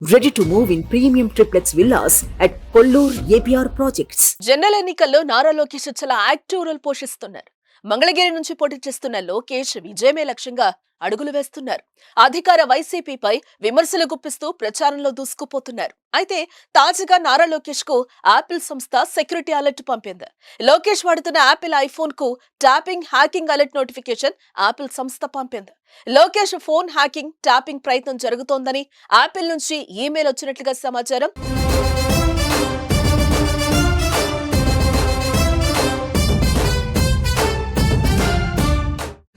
Ready to move in premium triplex villas at Kollur APR Projects. General ఎన్నికల్లో నారా లోకేష్ చాలా active role పోషిస్తున్నారు. మంగళగిరి నుంచి పోటీ చేస్తున్న లోకేష్ విజయమే లక్ష్యంగా అడుగులు వేస్తున్నారు. అధికార వైసీపీపై విమర్శలు గుప్పిస్తూ ప్రచారంలో దూసుకుపోతున్నారు. అయితే తాజాగా నారా లోకేష్ కు యాపిల్ సంస్థ సెక్యూరిటీ అలర్ట్ పంపింది. లోకేష్ వాడుతున్న యాపిల్ ఐఫోన్ కు tapping hacking alert notification Apple సంస్థ పంపింది. లోకేష్ ఫోన్ హ్యాకింగ్ ట్యాపింగ్ ప్రయత్నం జరుగుతోందని యాపిల్ నుంచి ఈమెయిల్ వచ్చినట్లుగా సమాచారం.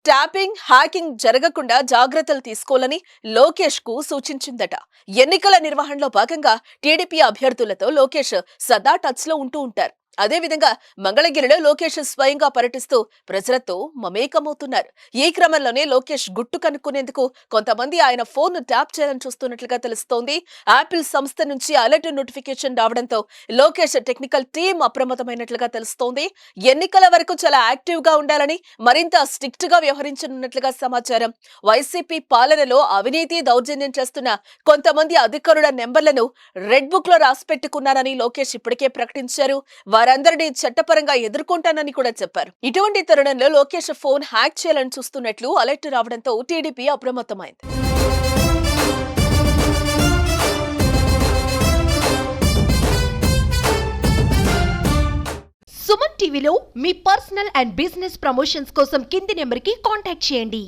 ట్యాపింగ్ హ్యాకింగ్ జరగకుండా జాగ్రత్తలు తీసుకోవాలని లోకేష్ కు సూచించిందట. ఎన్నికల నిర్వహణలో భాగంగా టీడీపీ అభ్యర్థులతో లోకేష్ సదా టచ్ లో ఉంటూ ఉంటారు. అదేవిధంగా మంగళగిరిలో లోకేష్ స్వయంగా పర్యటిస్తూ ప్రజలతో మమేకమవుతున్నారు. ఈ క్రమంలోనే లోకేష్ గుట్టు కనుక్కునేందుకు కొంతమంది ఆయన ఫోన్ ట్యాప్ చేయాలని చూస్తున్నట్లుగా తెలుస్తోంది. యాపిల్ సంస్థ నుంచి అలర్ట్ నోటిఫికేషన్ రావడంతో లోకేష్ టెక్నికల్ టీం అప్రమత్తమైనట్లుగా తెలుస్తోంది. ఎన్నికల వరకు చాలా యాక్టివ్ గా ఉండాలని, మరింత స్ట్రిక్ట్ గా వ్యవహరించనున్నట్లుగా సమాచారం. వైసీపీ పాలనలో అవినీతి దౌర్జన్యం చేస్తున్న కొంతమంది అధికారుల నెంబర్లను రెడ్ బుక్ లో రాసిపెట్టుకున్నారని లోకేష్ ఇప్పటికే ప్రకటించారు. వారందరినీ చట్టపరంగా ఎదుర్కొంటానని కూడా చెప్పారు. ఇటువంటి తరుణంలో లోకేష్ ఫోన్ హ్యాక్ చేయాలని చూస్తున్నట్లు అలర్ట్ రావడంతో టీడీపీ అప్రమత్తమైంది. సుమన్ టీవీలో మీ పర్సనల్ అండ్ బిజినెస్ ప్రమోషన్స్ కోసం కింది నెంబర్కి కాంటాక్ట్ చేయండి.